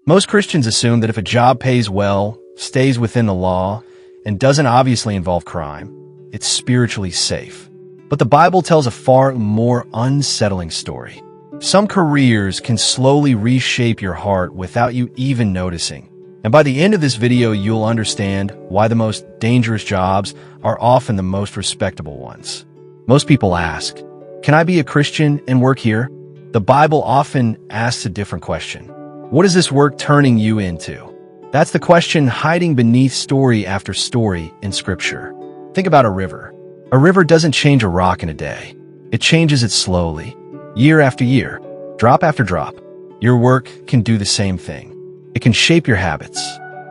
Most Christians assume that if a job pays well, stays within the law, and doesn't obviously involve crime, it's spiritually safe. But the Bible tells a far more unsettling story. Some careers can slowly reshape your heart without you even noticing. And by the end of this video, you'll understand why the most dangerous jobs are often the most respectable ones. Most people ask, can I be a Christian and work here? The Bible often asks a different question. What is this work turning you into? That's the question hiding beneath story after story in Scripture. Think about a river. A river doesn't change a rock in a day. It changes it slowly, year after year, drop after drop. Your work can do the same thing. It can shape your habits.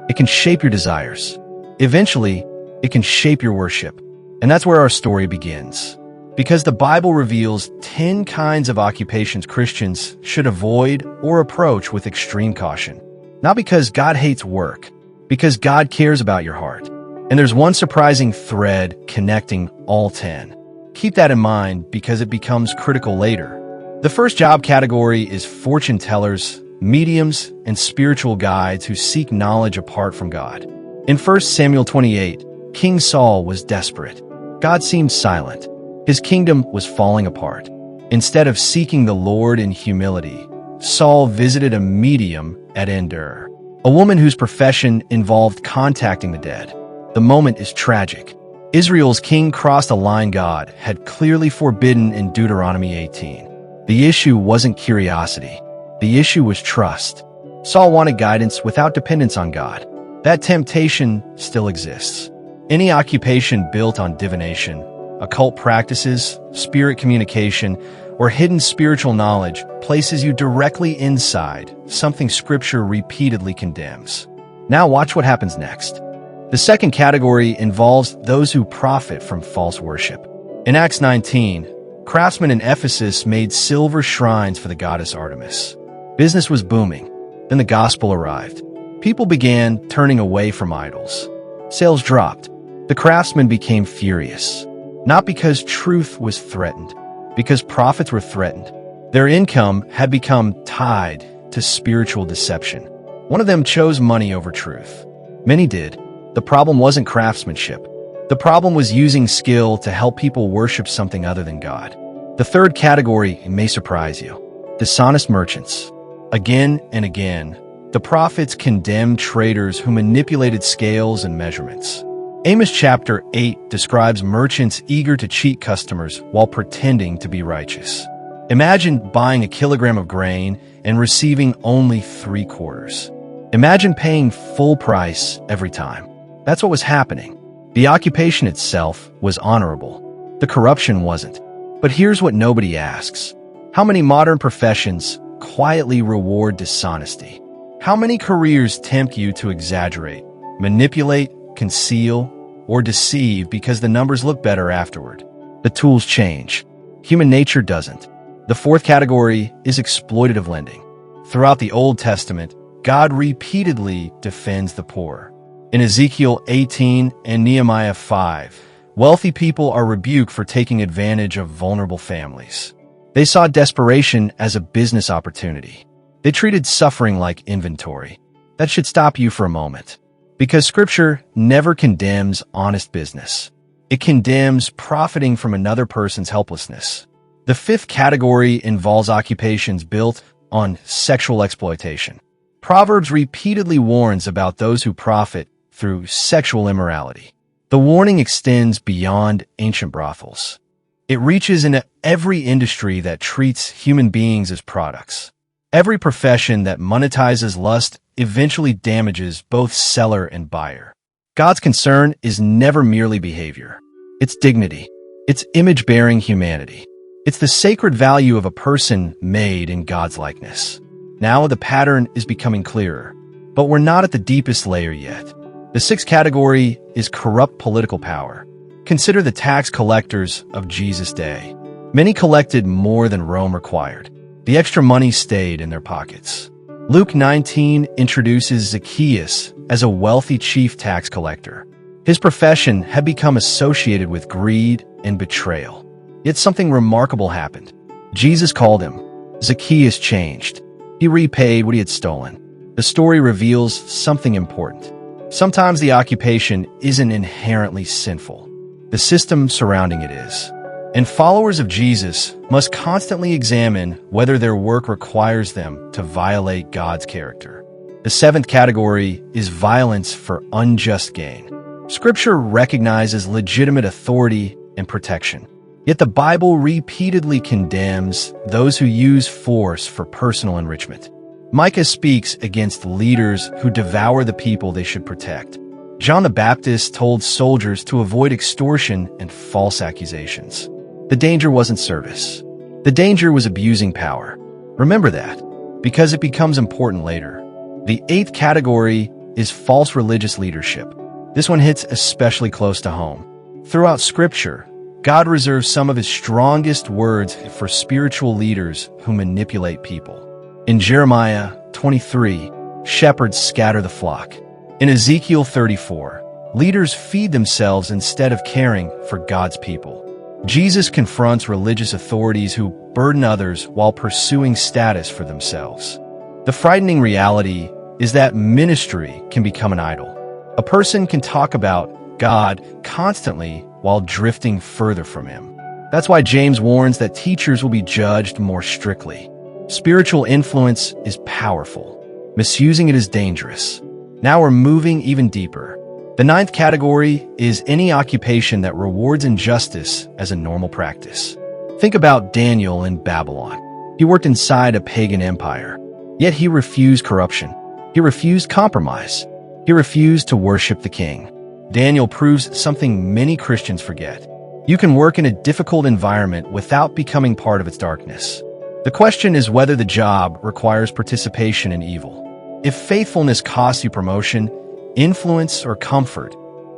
It can shape your desires. Eventually, it can shape your worship. And that's where our story begins. Because the Bible reveals 10 kinds of occupations Christians should avoid or approach with extreme caution. Not because God hates work, because God cares about your heart. And there's one surprising thread connecting all 10. Keep that in mind because it becomes critical later. The first job category is fortune tellers, mediums, and spiritual guides who seek knowledge apart from God. In 1 Samuel 28, King Saul was desperate. God seemed silent. His kingdom was falling apart. Instead of seeking the Lord in humility, Saul visited a medium at Endor, a woman whose profession involved contacting the dead. The moment is tragic. Israel's king crossed a line God had clearly forbidden in Deuteronomy 18. The issue wasn't curiosity. The issue was trust. Saul wanted guidance without dependence on God. That temptation still exists. Any occupation built on divination, occult practices, spirit communication, or hidden spiritual knowledge places you directly inside something Scripture repeatedly condemns. Now watch what happens next. The second category involves those who profit from false worship. In Acts 19, craftsmen in Ephesus made silver shrines for the goddess Artemis. Business was booming. Then the gospel arrived. People began turning away from idols. Sales dropped. The craftsmen became furious. Not because truth was threatened, because profits were threatened. Their income had become tied to spiritual deception. One of them chose money over truth. Many did. The problem wasn't craftsmanship. The problem was using skill to help people worship something other than God. The third category may surprise you. Dishonest merchants. Again and again, the prophets condemned traders who manipulated scales and measurements. Amos chapter 8 describes merchants eager to cheat customers while pretending to be righteous. Imagine buying a kilogram of grain and receiving only 3/4. Imagine paying full price every time. That's what was happening. The occupation itself was honorable. The corruption wasn't. But here's what nobody asks. How many modern professions quietly reward dishonesty? How many careers tempt you to exaggerate, manipulate, conceal, or deceive because the numbers look better afterward? The tools change. Human nature doesn't. The fourth category is exploitative lending. Throughout the Old Testament, God repeatedly defends the poor. In Ezekiel 18 and Nehemiah 5, wealthy people are rebuked for taking advantage of vulnerable families. They saw desperation as a business opportunity. They treated suffering like inventory. That should stop you for a moment. Because Scripture never condemns honest business. It condemns profiting from another person's helplessness. The fifth category involves occupations built on sexual exploitation. Proverbs repeatedly warns about those who profit through sexual immorality. The warning extends beyond ancient brothels. It reaches into every industry that treats human beings as products. Every profession that monetizes lust eventually damages both seller and buyer. God's concern is never merely behavior. It's dignity. It's image-bearing humanity. It's the sacred value of a person made in God's likeness. Now the pattern is becoming clearer, but we're not at the deepest layer yet. The sixth category is corrupt political power. Consider the tax collectors of Jesus' day. Many collected more than Rome required. The extra money stayed in their pockets. Luke 19 introduces Zacchaeus as a wealthy chief tax collector. His profession had become associated with greed and betrayal. Yet something remarkable happened. Jesus called him. Zacchaeus changed. He repaid what he had stolen. the story reveals something important. Sometimes the occupation isn't inherently sinful. The system surrounding it is. And followers of Jesus must constantly examine whether their work requires them to violate God's character. The seventh category is violence for unjust gain. Scripture recognizes legitimate authority and protection. Yet the Bible repeatedly condemns those who use force for personal enrichment. Micah speaks against leaders who devour the people they should protect. John the Baptist told soldiers to avoid extortion and false accusations. The danger wasn't service. The danger was abusing power. Remember that, because it becomes important later. The eighth category is false religious leadership. This one hits especially close to home. Throughout Scripture, God reserves some of his strongest words for spiritual leaders who manipulate people. In Jeremiah 23, shepherds scatter the flock. In Ezekiel 34, leaders feed themselves instead of caring for God's people. Jesus confronts religious authorities who burden others while pursuing status for themselves. The frightening reality is that ministry can become an idol. A person can talk about God constantly while drifting further from him. That's why James warns that teachers will be judged more strictly. Spiritual influence is powerful. Misusing it is dangerous. Now we're moving even deeper. The ninth category is any occupation that rewards injustice as a normal practice. Think about Daniel in Babylon. He worked inside a pagan empire, yet he refused corruption. He refused compromise. He refused to worship the king. Daniel proves something many Christians forget. You can work in a difficult environment without becoming part of its darkness. The question is whether the job requires participation in evil. If faithfulness costs you promotion, influence, or comfort,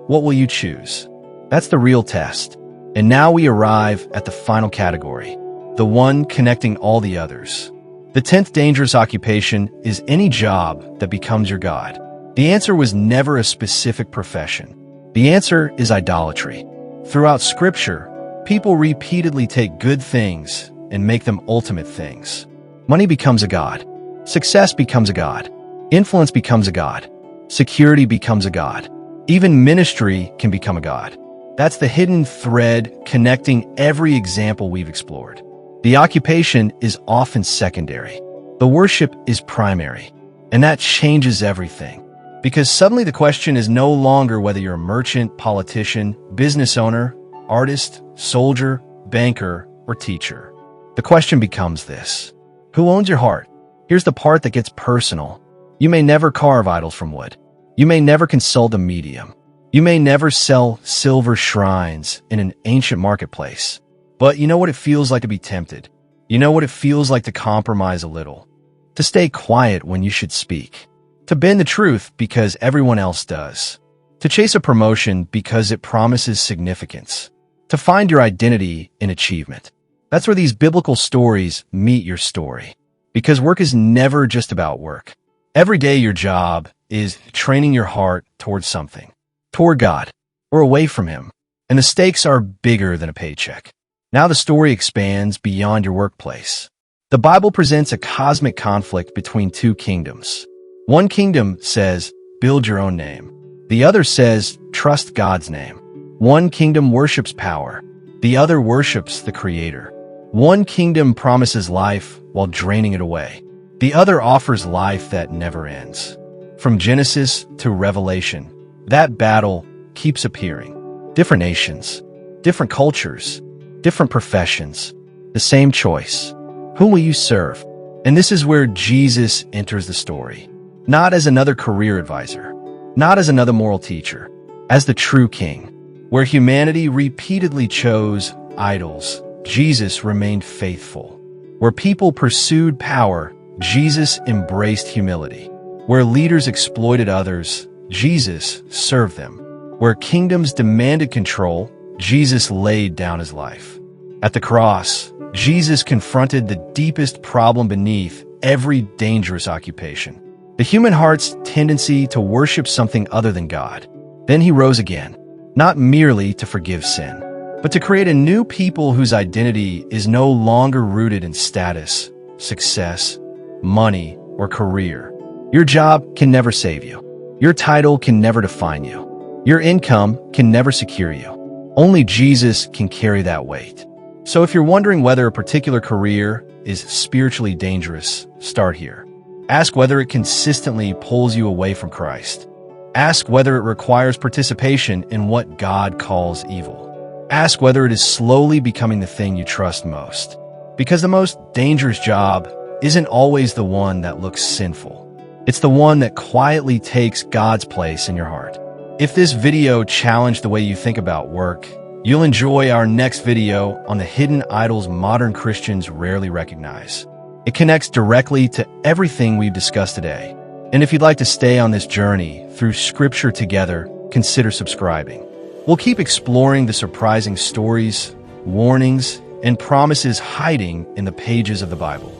what will you choose? That's the real test. And now we arrive at the final category, the one connecting all the others. The 10th dangerous occupation is any job that becomes your God. The answer was never a specific profession. The answer is idolatry. Throughout Scripture, people repeatedly take good things and make them ultimate things. Money becomes a god. Success becomes a god. Influence becomes a god. Security becomes a god. Even ministry can become a god. That's the hidden thread connecting every example we've explored. The occupation is often secondary. The worship is primary. And that changes everything. Because suddenly the question is no longer whether you're a merchant, politician, business owner, artist, soldier, banker, or teacher. The question becomes this: who owns your heart? Here's the part that gets personal. You may never carve idols from wood. You may never consult a medium. You may never sell silver shrines in an ancient marketplace. But you know what it feels like to be tempted. You know what it feels like to compromise a little. To stay quiet when you should speak. To bend the truth because everyone else does. To chase a promotion because it promises significance. To find your identity in achievement. That's where these biblical stories meet your story. Because work is never just about work. Every day your job is training your heart towards something. Toward God, or away from Him. And the stakes are bigger than a paycheck. Now the story expands beyond your workplace. The Bible presents a cosmic conflict between two kingdoms. One kingdom says, build your own name. The other says, trust God's name. One kingdom worships power. The other worships the Creator. One kingdom promises life while draining it away. The other offers life that never ends. From Genesis to Revelation, that battle keeps appearing. Different nations, different cultures, different professions, the same choice. Whom will you serve? And this is where Jesus enters the story. Not as another career advisor, not as another moral teacher, as the true king. Where humanity repeatedly chose idols, Jesus remained faithful. Where people pursued power, Jesus embraced humility. Where leaders exploited others, Jesus served them. Where kingdoms demanded control, Jesus laid down his life. At the cross, Jesus confronted the deepest problem beneath every dangerous occupation. The human heart's tendency to worship something other than God. Then he rose again, not merely to forgive sin, but to create a new people whose identity is no longer rooted in status, success, money, or career. Your job can never save you. Your title can never define you. Your income can never secure you. Only Jesus can carry that weight. So if you're wondering whether a particular career is spiritually dangerous, start here. Ask whether it consistently pulls you away from Christ. Ask whether it requires participation in what God calls evil. Ask whether it is slowly becoming the thing you trust most. Because the most dangerous job isn't always the one that looks sinful. It's the one that quietly takes God's place in your heart. If this video challenged the way you think about work, you'll enjoy our next video on the hidden idols modern Christians rarely recognize. It connects directly to everything we've discussed today. And if you'd like to stay on this journey through Scripture together, consider subscribing. We'll keep exploring the surprising stories, warnings, and promises hiding in the pages of the Bible.